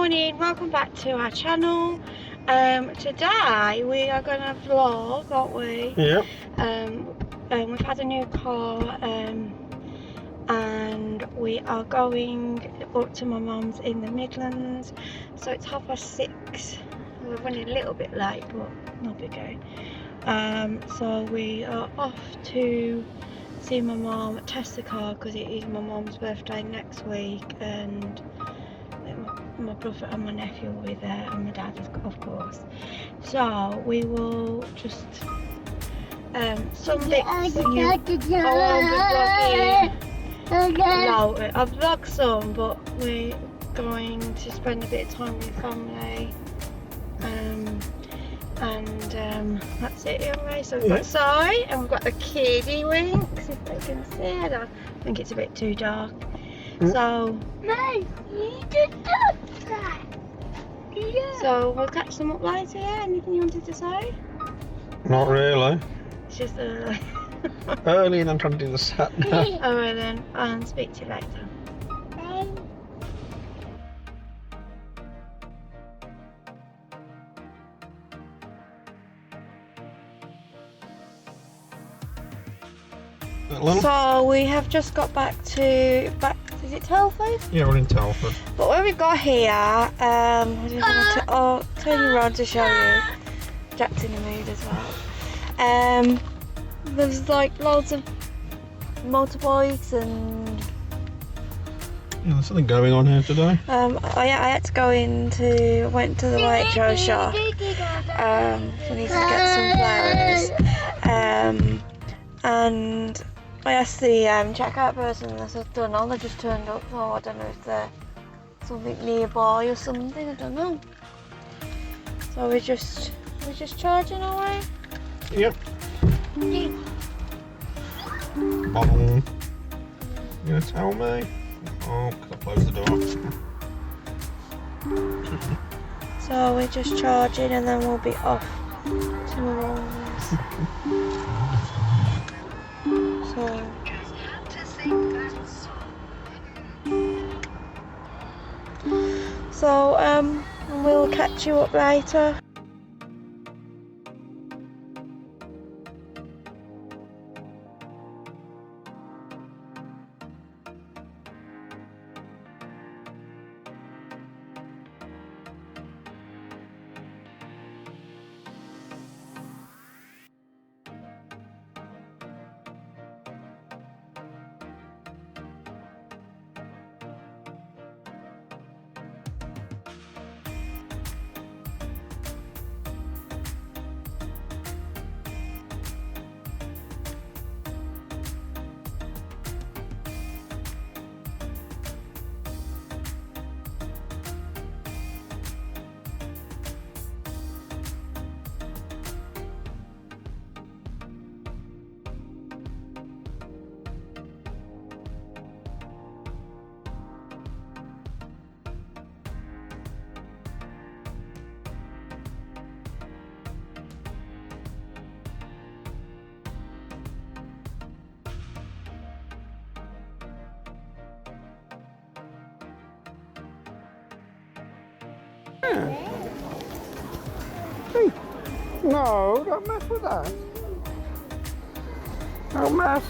morning, welcome back to our channel. Today we are going to vlog, aren't we? Yep. We've had a new car and we are going up to my mum's in the Midlands. So it's 6:30. We're running a little bit late, but not big deal. So we are off to see my mum test the car because it is my mum's birthday next week, and my brother and my nephew will be there, and my dad, of course. So we will just some bits I'll vlog some, but we're going to spend a bit of time with family, and that's it anyway. So we've got Si, and we've got the kiddie winks, if they can see it. I think it's a bit too dark. So so we'll catch them up later. Yeah, anything you wanted to say? Not really. It's just Early and I'm trying to do the sat nav. Alright then, I'll speak to you later. So we have just got back, is it Telford? Yeah, we're in Telford. But when we got here, I'll turn you around to show you. Jack's in the mood as well. There's like loads of motorbikes and Yeah, there's something going on here today. I had to go went to the light show shop. So I need to get some flowers. And I asked the checkout person, and they said, don't know, they just turned up, so I don't know if they're something nearby or something, I don't know. So we're just charging away. Yep. Bong. You gonna tell me? Oh, because I closed the door. So we're just charging, and then we'll be off to my mum's. So we'll catch you up later. Hey, no, don't mess with that. Don't mess.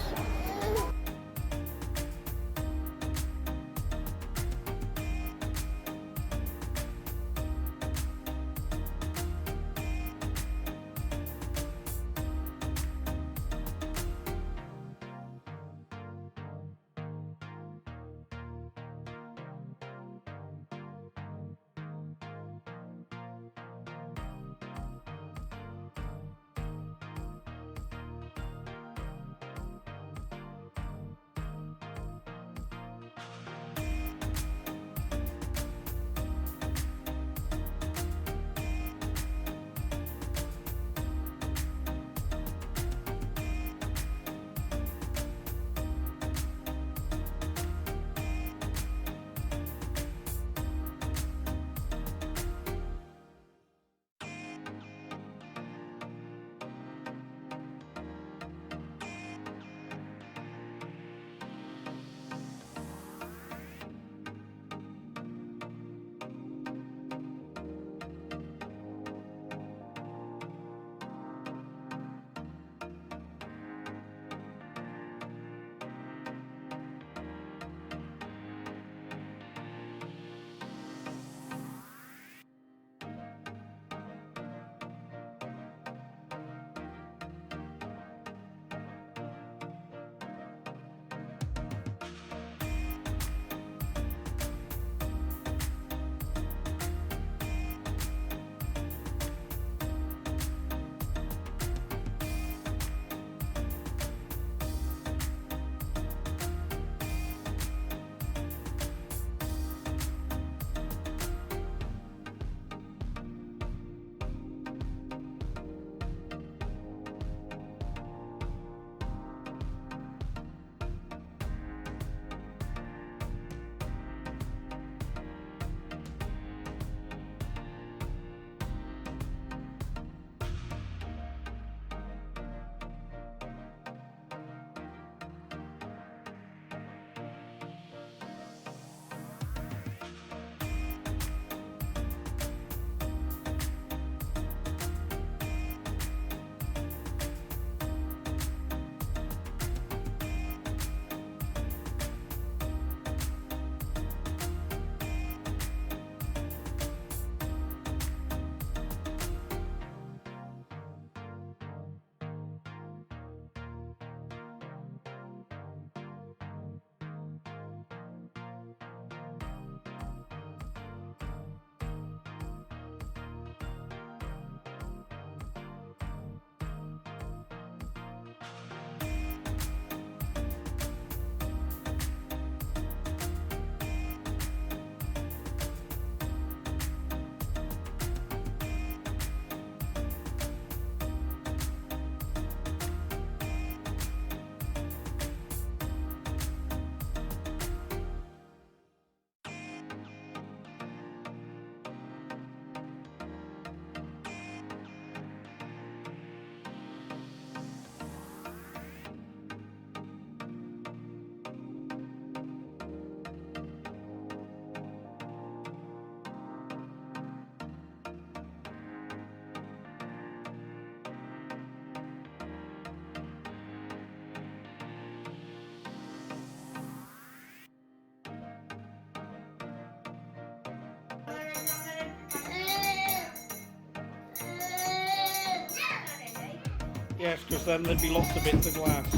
Yes, because then there'd be lots of bits of glass.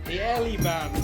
The Ellie band.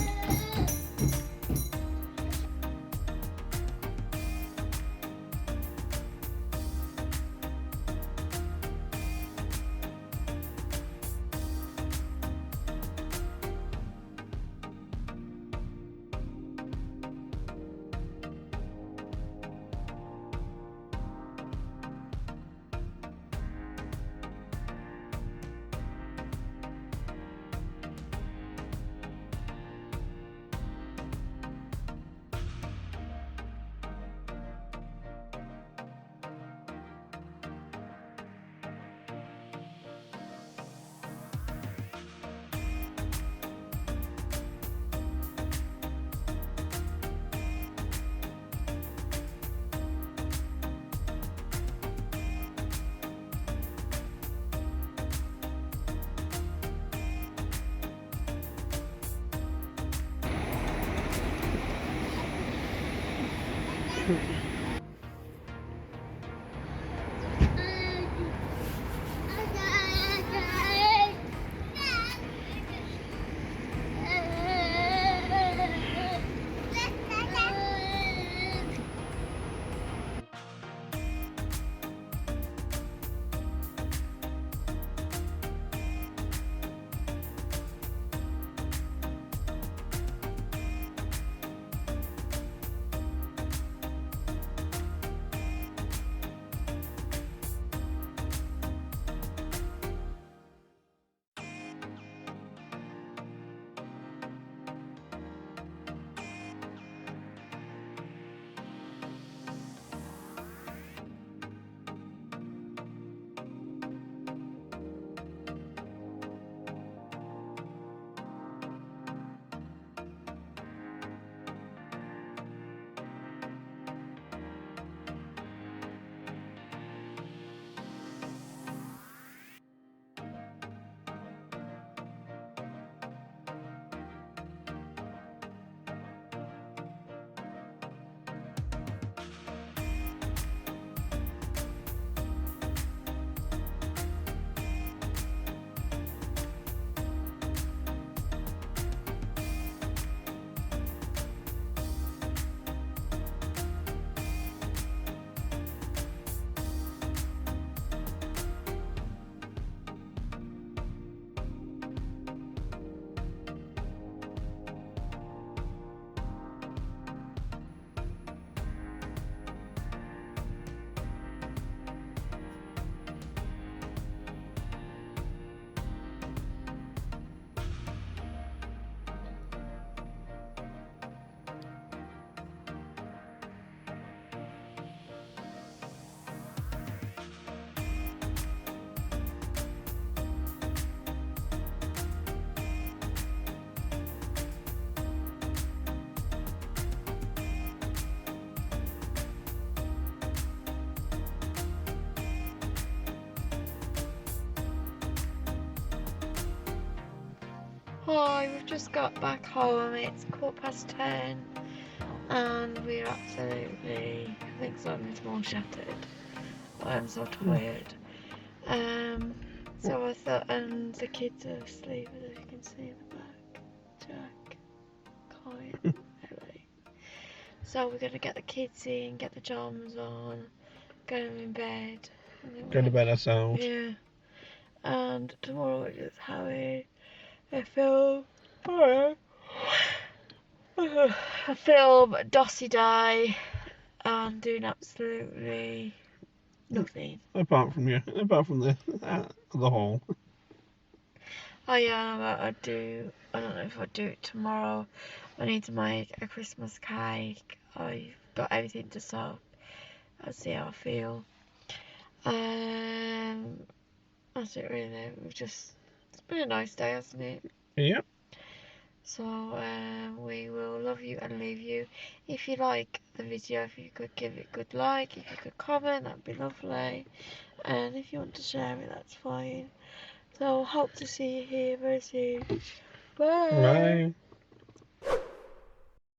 Hi, we've just got back home. It's 10:15 and we're absolutely, I think something's more shattered. I'm so tired. So I thought, and the kids are asleep, as you can see in the back. Jack, Kyle, Ellie. So we're gonna get the kids in, get the pajamas on, get them in bed. Go to bed ourselves. Yeah. And tomorrow is Harry. I film a film Dossy Day and doing absolutely nothing. Apart from the hall. Oh yeah, I don't know if I'll do it tomorrow. I need to make a Christmas cake. I've got everything to sew. I'll see how I feel. That's it really. It's been a nice day, hasn't it? Yep. So we will love you and leave you. If you like the video, if you could give it a good like, if you could comment, that'd be lovely. And if you want to share it, that's fine. So hope to see you here very soon. Bye. Bye.